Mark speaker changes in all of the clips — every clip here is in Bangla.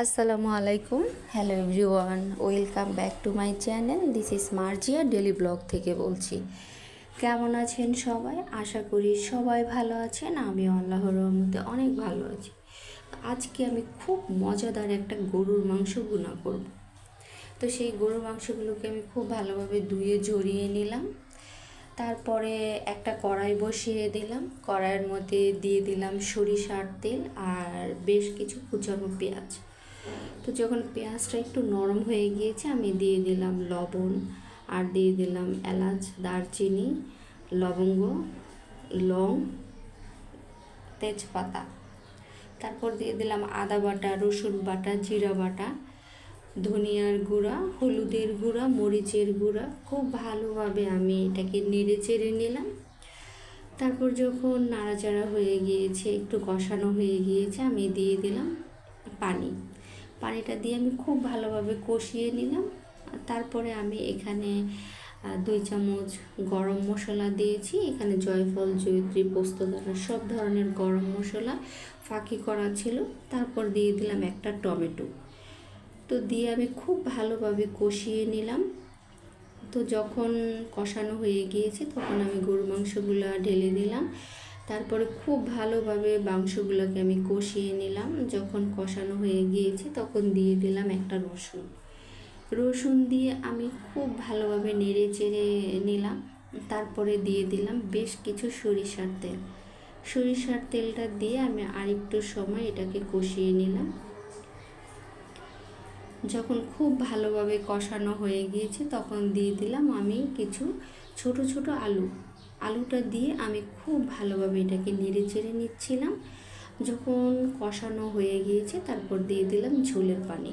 Speaker 1: আসসালামু আলাইকুম। Hello everyone, welcome back to my channel. This is Marjia daily blog থেকে বলছি। কেমন আছেন সবাই? আশা করি সবাই ভালো আছেন। আমি আল্লাহর রহমতে অনেক ভালো আছি। আজকে আমি খুব মজাদার একটা গরুর মাংস ভুনা করব। তো সেই গরুর মাংসগুলোকে আমি খুব ভালোভাবে ধুয়ে ঝরিয়ে নিলাম। তারপরে একটা কড়াই বসিয়ে দিলাম। কড়াইয়ের মধ্যে দিয়ে দিলাম সরিষার তেল আর বেশ কিছু কুচানো পেঁয়াজ। তো যখন পেঁয়াজটা একটু নরম হয়ে গিয়েছে আমি দিয়ে দিলাম লবণ আর দিয়ে দিলাম এলাচ, দারচিনি, লবঙ্গ, লং, তেজপাতা। তারপর দিয়ে দিলাম আদা বাটা, রসুন বাটা, জিরা বাটা, ধনিয়ার গুঁড়া, হলুদের গুঁড়া, মরিচের গুঁড়া। খুব ভালোভাবে আমি এটাকে নেড়ে চেড়ে নিলাম। তারপর যখন নাড়াচাড়া হয়ে গিয়েছে, একটু কষানো হয়ে গিয়েছে, আমি দিয়ে দিলাম পানিটা দিয়ে আমি খুব ভালোভাবে কষিয়ে নিলাম। তারপরে আমি এখানে 2 চামচ গরম মশলা দিয়েছি। এখানে জয়ফল, জয়িত্রী, পোস্তদানা সব ধরনের গরম মশলা ফাঁকি করা ছিল। তারপর দিয়ে দিলাম একটা টমেটো। তো দিয়ে আমি খুব ভালোভাবে কষিয়ে নিলাম। তো যখন কষানো হয়ে গিয়েছে তখন আমি গরু মাংসগুলো ঢেলে দিলাম। তারপরে খুব ভালোভাবে মাংসগুলোকে আমি কষিয়ে নিলাম। যখন কষানো হয়ে গিয়েছে তখন দিয়ে দিলাম একটা রসুন দিয়ে আমি খুব ভালোভাবে নেড়ে চেড়ে নিলাম। তারপরে দিয়ে দিলাম বেশ কিছু সরিষার তেলটা দিয়ে আমি আরেকটু সময় এটাকে কষিয়ে নিলাম। যখন খুব ভালোভাবে কষানো হয়ে গিয়েছে তখন দিয়ে দিলাম আমি কিছু ছোট ছোট আলুটা দিয়ে আমি খুব ভালোভাবে এটাকে নেড়ে চেড়ে নিচ্ছিলাম। যখন কষানো হয়ে গিয়েছে তারপর দিয়ে দিলাম ঝোলের পানি।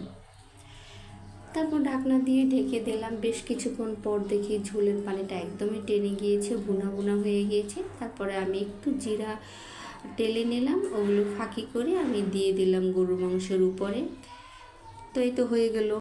Speaker 1: তারপর ঢাকনা দিয়ে ঢেকে দিলাম। বেশ কিছুক্ষণ পর দেখি ঝোলের পানিটা একদমই টেনে গিয়েছে, ভুনা ভুনা হয়ে গিয়েছে। তারপরে আমি একটু জিরা টেলে নিলাম, ওগুলো ফাঁকি করে আমি দিয়ে দিলাম গরুর মাংসের উপরে। তো এই তো হয়ে গেল।